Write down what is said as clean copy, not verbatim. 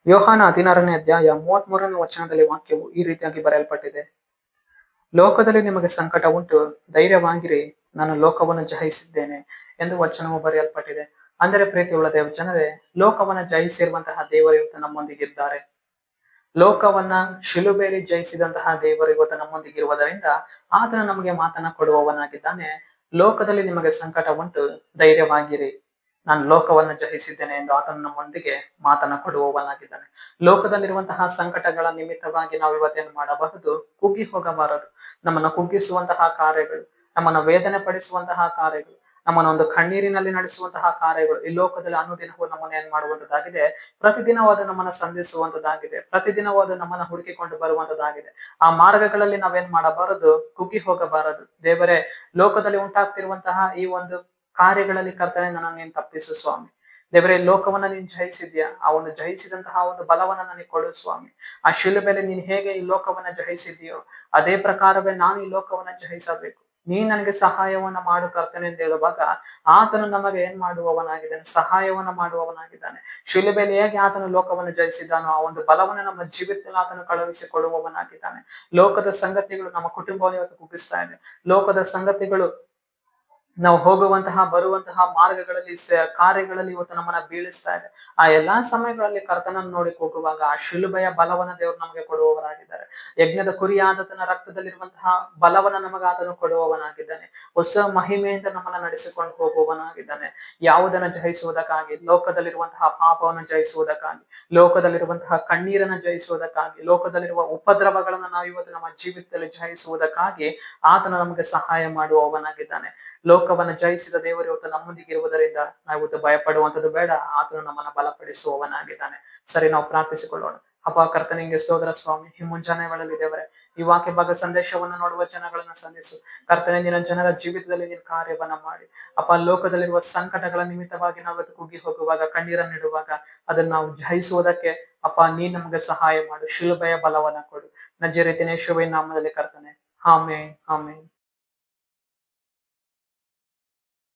ಯೋಹಾನ 16ನೇ ಅಧ್ಯಾಯ 33ನೇ ವಚನದಲ್ಲಿ ವಾಕ್ಯವು ಈ ರೀತಿಯಾಗಿ ಬರೆಯಲ್ಪಟ್ಟಿದೆ. ಲೋಕದಲ್ಲಿ ನಿಮಗೆ ಸಂಕಟ ಉಂಟು, ಧೈರ್ಯವಾಗಿರಿ, ನಾನು ಲೋಕವನ್ನು ಜಯಿಸಿದ್ದೇನೆ ಎಂದು ವಚನವು ಬರೆಯಲ್ಪಟ್ಟಿದೆ. ಅಂದರೆ ಪ್ರೀತಿಯುಳ್ಳ ದೇವ ಜನರೇ, ಲೋಕವನ್ನ ಜಯಿಸಿರುವಂತಹ ದೇವರು ಇವತ್ತು ನಮ್ಮೊಂದಿಗಿದ್ದಾರೆ. ಲೋಕವನ್ನ ಶಿಲುಬೆಯಲ್ಲಿ ಜಯಿಸಿದಂತಹ ದೇವರು ಇವತ್ತು ನಮ್ಮೊಂದಿಗಿರುವುದರಿಂದ ಆತನು ನಮಗೆ ಮಾತನ್ನ ಕೊಡುವವನಾಗಿದ್ದಾನೆ. ಲೋಕದಲ್ಲಿ ನಿಮಗೆ ಸಂಕಟ ಉಂಟು, ಧೈರ್ಯವಾಗಿರಿ, ನಾನು ಲೋಕವನ್ನು ಜಯಿಸಿದ್ದೇನೆ ಎಂದು ಆತನು ನಮ್ಮೊಂದಿಗೆ ಮಾತನ್ನ ಕೊಡುವವನಾಗಿದ್ದಾನೆ. ಲೋಕದಲ್ಲಿರುವಂತಹ ಸಂಕಟಗಳ ನಿಮಿತ್ತವಾಗಿ ನಾವು ಇವತ್ತೇನು ಮಾಡಬಹುದು? ಕುಗ್ಗಿ ಹೋಗಬಾರದು. ನಮ್ಮನ್ನು ಕುಗ್ಗಿಸುವಂತಹ ಕಾರ್ಯಗಳು, ನಮ್ಮನ್ನು ವೇದನೆ ಪಡಿಸುವಂತಹ ಕಾರ್ಯಗಳು, ನಮ್ಮನ್ನು ಒಂದು ಕಣ್ಣೀರಿನಲ್ಲಿ ನಡೆಸುವಂತಹ ಕಾರ್ಯಗಳು ಈ ಲೋಕದಲ್ಲಿ ಅನುದಿನವೂ ನಮ್ಮನ್ನು ಏನ್ ಮಾಡುವಂತದ್ದಾಗಿದೆ? ಪ್ರತಿದಿನವೂ ಅದು ನಮ್ಮನ್ನ ಸಂಧಿಸುವಂತದ್ದಾಗಿದೆ. ಪ್ರತಿದಿನವೂ ಅದು ನಮ್ಮನ್ನ ಹುಡುಕಿಕೊಂಡು ಬರುವಂತದ್ದಾಗಿದೆ. ಆ ಮಾರ್ಗಗಳಲ್ಲಿ ನಾವೇನ್ ಮಾಡಬಾರದು? ಕುಗ್ಗಿ ಹೋಗಬಾರದು. ದೇವರೇ, ಲೋಕದಲ್ಲಿ ಉಂಟಾಗ್ತಿರುವಂತಹ ಈ ಒಂದು ಕಾರ್ಯಗಳಲ್ಲಿ ಕರ್ತನೆ ನನ್ನನ್ನು ನೀನು ತಪ್ಪಿಸು ಸ್ವಾಮಿ. ದೇವರೇ, ಲೋಕವನ್ನ ನೀನ್ ಜಯಿಸಿದ್ಯಾ, ಆ ಒಂದು ಜಯಿಸಿದಂತಹ ಒಂದು ಬಲವನ್ನ ನನಗೆ ಕೊಡು ಸ್ವಾಮಿ. ಆ ಶಿಲುಬೆಯಲ್ಲಿ ನೀನ್ ಹೇಗೆ ಈ ಲೋಕವನ್ನ ಜಯಿಸಿದ್ಯೋ ಅದೇ ಪ್ರಕಾರವೇ ನಾನು ಈ ಲೋಕವನ್ನ ಜಯಿಸಬೇಕು. ನೀನ್ ನನಗೆ ಸಹಾಯವನ್ನ ಮಾಡು ಕರ್ತನೆ ಅಂತ ಹೇಳುವಾಗ ಆತನು ನಮಗೆ ಏನ್ ಮಾಡುವವನಾಗಿದ್ದಾನೆ? ಸಹಾಯವನ್ನ ಮಾಡುವವನಾಗಿದ್ದಾನೆ. ಶಿಲುಬೆಯಲ್ಲಿ ಹೇಗೆ ಆತನು ಲೋಕವನ್ನು ಜಯಿಸಿದ್ದಾನೋ ಆ ಒಂದು ಬಲವನ್ನ ನಮ್ಮ ಜೀವಿತದಲ್ಲಿ ಆತನು ಕಳುಹಿಸಿ ಕೊಡುವವನಾಗಿದ್ದಾನೆ. ಲೋಕದ ಸಂಗತಿಗಳು ನಮ್ಮ ಕುಟುಂಬವನ್ನು ಇವತ್ತು ಕುಗ್ಗಿಸ್ತಾ ಇದೆ. ಲೋಕದ ಸಂಗತಿಗಳು ನಾವು ಹೋಗುವಂತಹ ಬರುವಂತಹ ಮಾರ್ಗಗಳಲ್ಲಿ ಕಾರ್ಯಗಳಲ್ಲಿ ಇವತ್ತು ನಮ್ಮನ್ನ ಬೀಳಿಸ್ತಾ ಇದೆ. ಆ ಎಲ್ಲಾ ಸಮಯಗಳಲ್ಲಿ ಕರ್ತನನ್ನು ನೋಡಿ ಹೋಗುವಾಗ ಆ ಶಿಲುಬೆಯ ಬಲವನ್ನ ದೇವರು ನಮಗೆ ಕೊಡುವವರಾಗಿದ್ದಾರೆ. ಯಜ್ಞದ ಕುರಿಯಾದತನ ರಕ್ತದಲ್ಲಿರುವಂತಹ ಬಲವನ್ನ ನಮಗೆ ಆತನು ಕೊಡುವವನಾಗಿದ್ದಾನೆ. ಹೊಸ ಮಹಿಮೆಯಿಂದ ನಮ್ಮನ್ನ ನಡೆಸಿಕೊಂಡು ಹೋಗುವವನಾಗಿದ್ದಾನೆ. ಯಾವುದನ್ನ ಜಯಿಸುವುದಕ್ಕಾಗಿ? ಲೋಕದಲ್ಲಿರುವಂತಹ ಪಾಪವನ್ನು ಜಯಿಸುವುದಕ್ಕಾಗಿ, ಲೋಕದಲ್ಲಿರುವಂತಹ ಕಣ್ಣೀರನ್ನ ಜಯಿಸುವುದಕ್ಕಾಗಿ, ಲೋಕದಲ್ಲಿರುವ ಉಪದ್ರವಗಳನ್ನ ನಾವು ಇವತ್ತು ನಮ್ಮ ಜೀವಿತದಲ್ಲಿ ಜಯಿಸುವುದಕ್ಕಾಗಿ ಆತನು ನಮಗೆ ಸಹಾಯ ಮಾಡುವವನಾಗಿದ್ದಾನೆ. ಲೋಕವನ್ನು ಜಯಿಸಿದ ದೇವರು ಇವತ್ತು ನಮ್ಮೊಂದಿಗೆ ಇರುವುದರಿಂದ ನಾವು ಇವತ್ತು ಭಯಪಡುವಂಥದ್ದು ಬೇಡ. ಆತನು ನಮ್ಮನ್ನ ಬಲಪಡಿಸುವವನಾಗಿದ್ದಾನೆ. ಸರಿ, ನಾವು ಪ್ರಾರ್ಥಿಸಿಕೊಳ್ಳೋಣ. ಅಪ್ಪ ಕರ್ತನೆ, ನಿಂಗೆ ಸ್ತೋತ್ರ ಸ್ವಾಮಿ. ಈ ಮುಂಜಾನೆ ವೇಳೆಯಲ್ಲಿ ದೇವರೇ, ಈ ವಾಕ್ಯ ಭಾಗ ಸಂದೇಶವನ್ನು ನೋಡುವ ಜನಗಳನ್ನ ಸಂಧಿಸು ಕರ್ತನೆ. ನಿನ್ನ ಜನರ ಜೀವಿತದಲ್ಲಿ ನೀನು ಕಾರ್ಯವನ್ನ ಮಾಡಿ ಅಪ್ಪ. ಲೋಕದಲ್ಲಿರುವ ಸಂಕಟಗಳ ನಿಮಿತ್ತವಾಗಿ ನಾವು ಇವತ್ತು ಕುಗ್ಗಿ ಹೋಗುವಾಗ, ಕಣ್ಣೀರನ್ನಿಡುವಾಗ ಅದನ್ನ ನಾವು ಜಯಿಸುವುದಕ್ಕೆ ಅಪ್ಪ ನೀನ್ ನಮಗೆ ಸಹಾಯ ಮಾಡು. ಶಿಲುಬೆಯ ಬಲವನ್ನ ಕೊಡು. ನಜರೇತಿನ ಯೇಸುವಿನ ನಾಮದಲ್ಲಿ ಕರ್ತನೆ, ಆಮೆನ್, ಆಮೆನ್.